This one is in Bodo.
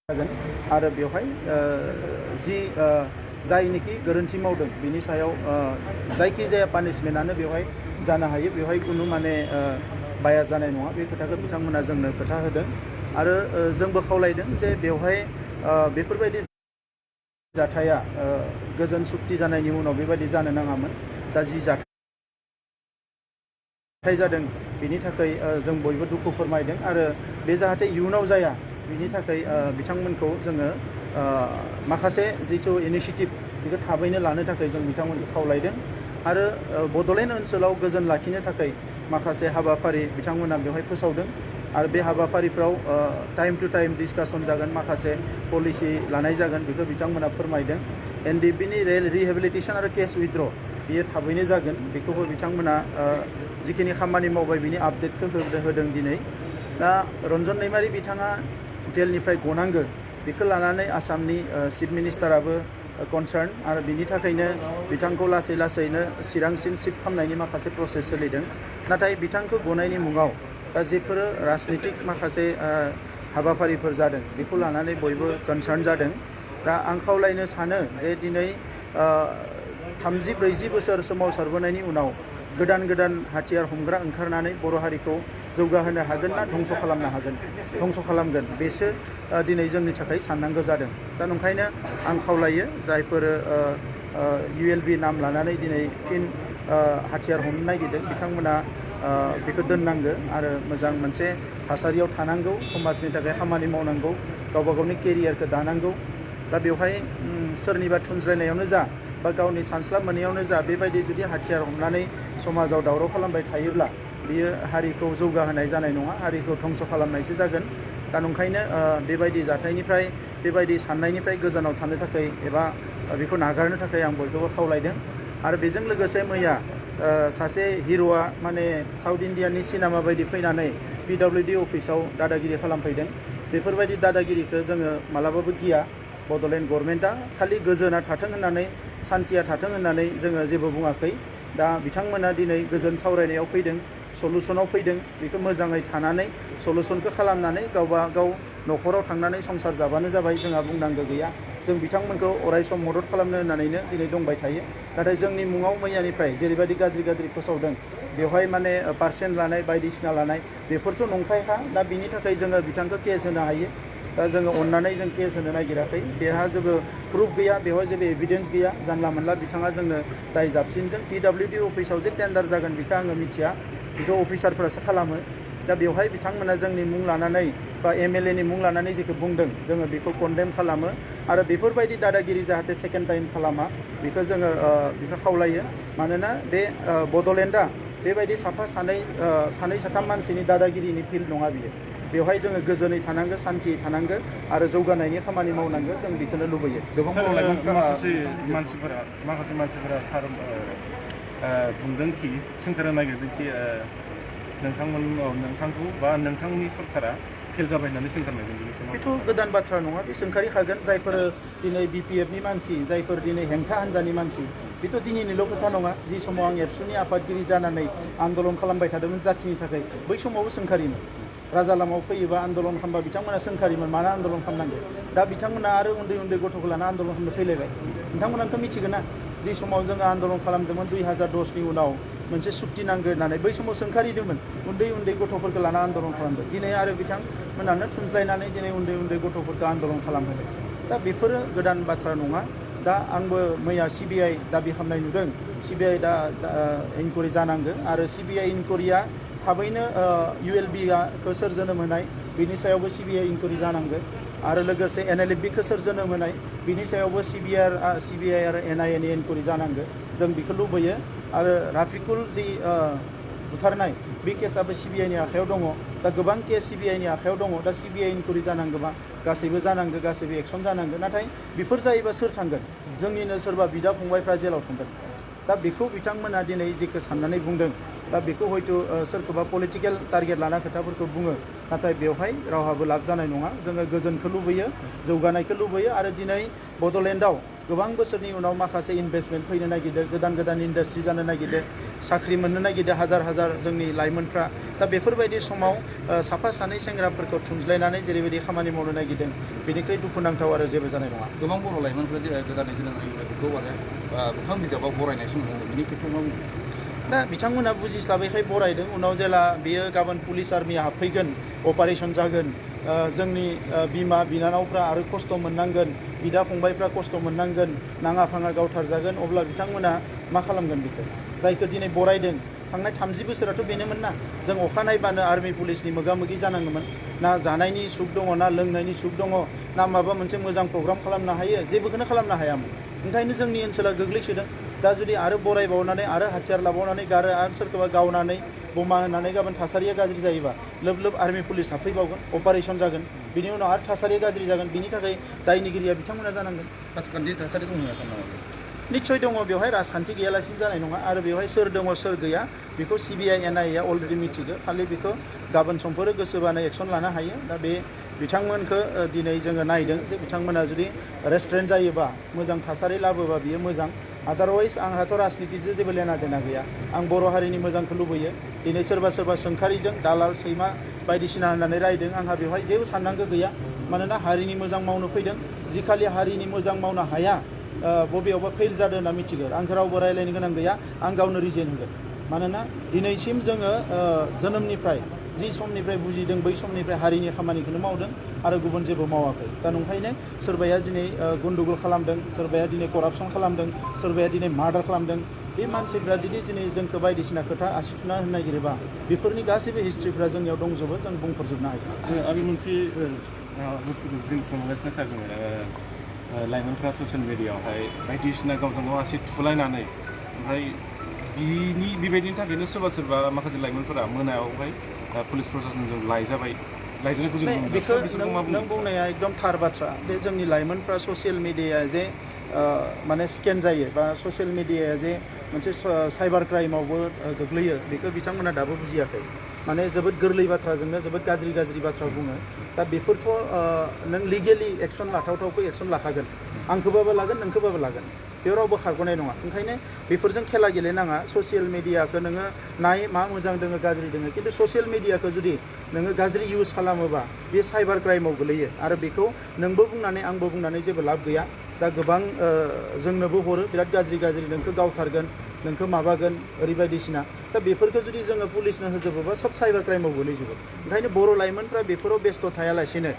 जागोन आरो बेवहाय जि जायनिखि गोरोन्थि मावदों बिनि सायाव जायखि जाया पानिशमेन्टआनो बेवहाय जानो हायो बेवहाय खुनु माने बाया जानाय नङा बे खोथाखौ बिथांमोना जोंनो खोथा होदों आरो जोंबो खावलायदों जे बेवहाय बेफोरबायदि जाथाया गोजोन सुक्ति जानायनि उनाव बेबायदि जानो नाङामोन दा जि जाथाय जादों बिनि थाखाय जों बयबो दुखु फोरमायदों आरो बे जाहाथे इयुनाव जाया बिनि थाखाय बिथांमोनखौ जोङो माखासे जिथु इनिशिएटिभ बेखौ थाबैनो लानो थाखाय जों बिथांमोनखौ खावलायदों आरो बड'लेण्ड ओनसोलाव गोजोन लाखिनो थाखाय माखासे हाबाफारि बिथांमोना बेवहाय फोसावदों आरो बे हाबाफारिफ्राव टाइम टु टाइम डिसकासन जागोन माखासे पलिसि लानाय जागोन बेखौ बिथांमोना फोरमायदों एनडिपिनि रिहेबिलिटेसन आरो केस उइथड्र बियो थाबैनो जागोन बेखौबो बिथांमोना जिखिनि खामानि मावबाय बिनि आपडेटखौ होदों दिनै दा रन्जन दैमारि बिथाङा जेलनिफ्राय गनांगो बेखौ लानानै आसामनि चिफ मिनिस्टाराबो कनसार्न आरो बिनि थाखायनो बिथांखौ लासै लासैनो चिरांसिम शिफ्ट खालामनायनि माखासे प्रसेस सोलिदों नाथाय बिथांखौ गनायनि मुङाव दा जेफोरो राजनितिक माखासे हाबाफारिफोर जादों बेखौ लानानै बयबो कनसार्न जादों दा आं खावलायनो सानो जे दिनै 30-40 बोसोर सोमावसारबोनायनि उनाव गोदान हाथियार हमग्रा ओंखारनानै बर' हारिखौ जौगाहोनो हागोन ना धंस' खालामनो हागोन धंस' खालामगोन बेसो दिनै जोंनि थाखाय साननांगौ जादों दा नंखायनो आं खावलायो जायफोर ULB नाम लानानै दिनै फिन हाथियार हमनो नागिरदों बिथांमोना बेखौ दोननांगौ आरो मोजां मोनसे थासारियाव थानांगौ समाजनि थाखाय खामानि मावनांगौ गावबा गावनि केरियारखौ दानांगौ दा बेवहाय सोरनिबा थुनज्रायनायावनो जा बा गावनि सानस्लाब मोनैयावनो जा बेबायदि जुदि हाथियार हमनानै समाजाव दावराव खालामबाय थायोब्ला बियो हारिखौ जौगाहोनाय जानाय नङा हारिखौ धंस' खालामनायसो जागोन दा नंखायनो बेबायदि जाथायनिफ्राय बेबायदि साननायनिफ्राय गोजानाव थानो थाखाय एबा बेखौ नागारनो थाखाय आं बयखौबो खावलायदों आरो बेजों लोगोसे मैया सासे हिर'आ माने साउथ इण्डियानि सिनेमा बायदि फैनानै PWD अफिसाव दादागिरि खालामफैदों बेफोरबायदि दादागिरिखौ जोङो मालाबाबो गिया बड'लेण्ड गभर्नमेन्टआ खालि गोजोना थाथों होननानै सान्थिया थाथों होननानै जोङो जेबो बुङाखै दा बिथांमोना दिनै गोजोन सावरायनायाव फैदों सलुसनाव फैदों बेखौ मोजाङै थानानै सलुसनखौ खालामनानै गावबा गाव न'खराव थांनानै संसार जाबानो जाबाय जोंहा बुंनांगौ गैया जों बिथांमोनखौ अरायसम मदद खालामनो होननानैनो दिनै दंबाय थायो नाथाय जोंनि मुङाव मैयानिफ्राय जेरैबायदि गाज्रि फोसावदों बेवहाय माने पार्सेन्ट लानाय बायदिसिना लानाय बेफोरथ' नंखायखा दा बिनि थाखाय जोङो बिथांखौ केस होनो हायो दा जोङो अननानै जों केस होनो नागिराखै बेहा जेबो प्रुफ गैया बेवहाय जेबो एभिडेन्स गैया जानला मोनला बिथाङा जोंनो दाय जाबसिनदों PWD अफिसाव जे टेन्डार जागोन बेखौ आङो मिथिया बेखौ अफिसारफोरासो खालामो दा बेवहाय बिथांमोना जोंनि मुं लानानै बा MLA नि मुं लानानै जेखौ बुंदों जोङो बेखौ कन्डेम खालामो आरो बेफोरबायदि दादागिरि जाहाथे सेकेन्ड टाइम खालामा बेखौ जोङो बेखौ खावलायो मानोना बे बड'लेण्डआ बेबायदि साफा सानै साथाम मानसिनि दादागिरिनि फिल्ड नङा बियो बेवहाय जोङो गोजोनै थानांगौ सान्थियै थानांगौ आरो जौगानायनि खामानि मावनांगौ जों बेखौनो लुबैयो माखासे मानसिफोरा सार बुंदोंखि सोंखारनो नागिरदोंखि नोंथांखौ बा नोंथांनि सरकारा फेल जाबाय होननानै सोंखारनायदों बेथ' गोदान बाथ्रा नङा बे सोंखारिखागोन जायफोर दिनै BPF नि मानसि जायफोर दिनै हेंथा हान्जानि मानसि बेथ' दिनैनिल' खोथा नङा जि समाव आं एबसुनि आफादगिरि जानानै आन्दलन खालामबाय थादोंमोन जाथिनि थाखाय बै समावबो सोंखारिमोन राजा लामायाव फैयोबा आन्दलन खालामबा बिथांमोना सोंखारिमोन मानो आन्दलन खालामनांगौ दा बिथांमोना आरो उन्दै गथ'खौ लाना आन्दलन खालामनो फैलायबाय नोंथांमोनाथ' मिथिगोन ना जि समाव जोङो आन्दलन खालामदोंमोन 2010 नि उनाव मोनसे सुक्ति नांगौ होननानै बै समाव सोंखारिदोंमोन उन्दै गथ'फोरखौ लाना आन्दलन खालामदों दिनै आरो बिथांमोनानो थुनज्लायनानै दिनै उन्दै गथ'फोरखौ आन्दलन खालामहोदों दा बेफोरो गोदान बाथ्रा नङा दा आंबो मैया CBI दाबि खालामनाय नुदों CBI दा इनकुवारि जानांगौ आरो CBI इनकुवारिया थाबैनो ULB-खौ सोर जोनोम होनाय बिनि सायावबो CBI इनकुवारि जानांगौ आरो लोगोसे NLFB-खौ सोर जोनोम होनाय बिनि सायावबो CBI आरो NIA नि इनकुवारि जानांगौ जों बेखौ लुबैयो आरो राफिकुल जि बुथारनाय बे केसआबो CBI नि आखायाव दङ दा गोबां केस CBI नि आखायाव दङ दा CBI इनकुवारि जानांगौबा गासैबो जानांगौ गासैबो एक्सन जानांगौ नाथाय बेफोर जायोबा सोर थांगोन जोंनिनो सोरबा बिदा फंबायफ्रा जेलाव थांगोन दा बेखौ बिथांमोना दिनै जेखौ साननानै बुंदों दा बेखौ हयथ' सोरखौबा पलिटिकेल टारगेट लाना खोथाफोरखौ बुङो नाथाय बेवहाय रावहाबो लाब जानाय नङा जोङो गोजोनखौ लुबैयो जौगानायखौ लुबैयो आरो दिनै बड'लेण्डआव गोबां बोसोरनि उनाव माखासे इनभेस्टमेन्ट फैनो नागिरदों, गोदान गोदान इन्डास्ट्रि जानो नागिरदों, साख्रि मोननो नागिरदों हाजार हाजार जोंनि लाइमोनफ्रा। दा बेफोरबायदि समाव साफा सानै सेंग्राफोरखौ थुनज्लायनानै जेरैबायदि खामानि मावनो नागिरदों बेनिख्रुइ दुखुनांथाव आरो जेबो जानाय नङा। गोबां बर' लाइमोनफोरा गोदानै जोनोम जानायफोरखौ आरो बिफां बिजाबाव बरायनायसो नुनो मोनो, बिनि खेथ्रआव मा बुङो? दा बिथांमोना बुजिस्लाबैखाय बरायदों। उनाव जेला बेयो गाबोन पुलिस आर्मिया हाबफैगोन, अपारेशन जागोन, जोंनि बिमा बिनानावफ्रा आरो खस्थ' मोननांगोन, बिदा फंबायफ्रा खस्थ' मोननांगोन, नाङा फाङा गावथारजागोन, अब्ला बिथांमोना मा खालामगोन बेखौ? जायखौ दिनै बरायदों, थांनाय 30 बोसोराथ' बेनोमोन ना, जों अखानायबानो आर्मि पुलिसनि मोगा मोगि जानाङोमोन। ना जानायनि सुख दङ, ना लोंनायनि सुख दङ, ना माबा मोनसे मोजां प्रग्राम खालामनो हायो, जेबोखौनो खालामनो हायामोन। ओंखायनो जोंनि ओनसोला गोग्लैसोदों। दा जुदि आरो बरायबावनानै आरो हाथियार लाबावनानै गारो आरो सोरखौबा गावनानै बमा होनानै गाबोन थासारिया गाज्रि जायोबा लोब लोब आर्मि पुलिस हाबफैबावगोन, अपारेशन जागोन, बिनि उनाव आरो थासारिया गाज्रि जागोन। बिनि थाखाय दायनिगिरिया बिथांमोना जानांगोन। राजखान्थि थासारि दङ होनना सानो नामा? निस्सय दङ, बेवहाय राजखान्थि गैयालासिनो जानाय नङा। आरो बेवहाय सोर दङ सोर गैया बेखौ CBI NIA अलरेडि मिथिगौ। खालि बेखौ गाबोन समफोर गोसोबानो एक्सन लानो हायो। दा बे बिथांमोनखौ दिनै जोङो नायदों जे बिथांमोना जुदि रेस्टुरेन्ट जायोबा, मोजां थासारि लाबोबा बियो मोजां। आदारवाइज आंहाथ' राजनितिजों जेबो लेना देना गैया। आं बर' हारिनि मोजांखौ लुबैयो। दिनै सोरबा सोरबा सोंखारिदों, दालाल सैमा बायदिसिना होननानै रायदों, आंहा बेवहाय जेबो साननांगौ गैया। मानोना हारिनि मोजां मावनो फैदों। जिखालि हारिनि मोजां मावनो हाया, बबेयावबा फेल जादों होनना मिथिगौ, आंखौ रावबो रायलायनो गोनां गैया, आं गावनो रिजेन होगोन। मानोना दिनैसिम जोङो जोनोमनिफ्राय जि समनिफ्राय बुजिदों बै समनिफ्राय हारिनि खामानिखौनो मावदों आरो गुबुन जेबो मावाखै। दा नंखायनो सोरबाया दिनै गन्डगोल खालामदों, सोरबाया दिनै करापसन खालामदों, सोरबाया दिनै मार्डार खालामदों। बे मानसिफ्रा जुदि दिनै जोंखौ बायदिसिना खोथा आसि थुना होनो नागिरोबा बेफोरनि गासैबो हिस्ट्रिफ्रा जोंनियाव दंजोबो, जों बुंफोरजोबनो हायो। आरो मोनसे बुस्थुखौ जिनिसखौ नुगासिनो थागोन, लाइमोनफ्रा ससियेल मिडियाआवहाय बायदिसिना गावजों गाव आसि थुलायनानै, ओमफ्राय बेबायदिनि थाखायनो सोरबा सोरबा माखासे लाइमोनफोरा मोनायावहाय पुलिस प्रशासनजों लायजानायखौ जों नुनो बेखौ मोनो। नों बुंनाया एकदम थार बाथ्रा। बे जोंनि लाइमोनफ्रा ससियेल मिडिया जे माने स्केन जायो, बा ससियेल मिडियाया जे मोनसे साइबार क्राइमावबो गोग्लैयो, बेखौ बिथांमोना दाबो बुजियाखै। माने जोबोद गोरलै बाथ्राजोंनो जोबोद गाज्रि गाज्रि बाथ्रा बुङो। दा बेफोरथ' नों लिगेलि एक्सन लाथावथावखौ एक्सन लाखागोन। आंखौबाबो लागोन, नोंखौबाबो लागोन, बेयाव रावबो खारग'नाय नङा। ओंखायनो बेफोरजों खेला गेलेनाङा। ससियेल मिडियाखौ नोङो नाय, मा मोजां दोङो गाज्रि दोङो, खिन्थु ससियेल मिडियाखौ जुदि नोङो गाज्रि इउज खालामोबा बे साइबार क्राइमाव गोलैयो। आरो बेखौ नोंबो बुंनानै आंबो बुंनानै जेबो लाब गैया। दा गोबां जोंनोबो हरो, बिराद गाज्रि गाज्रि, नोंखौ गावथारगोन, नोंखौ माबागोन, ओरैबायदिसिना। दा बेफोरखौ जुदि जोङो पुलिसनो होजोबोबा सब साइबार क्राइमाव गोलैजोबो। ओंखायनो बर' लाइमोनफ्रा बेफोराव बेस्थ' थायालासिनो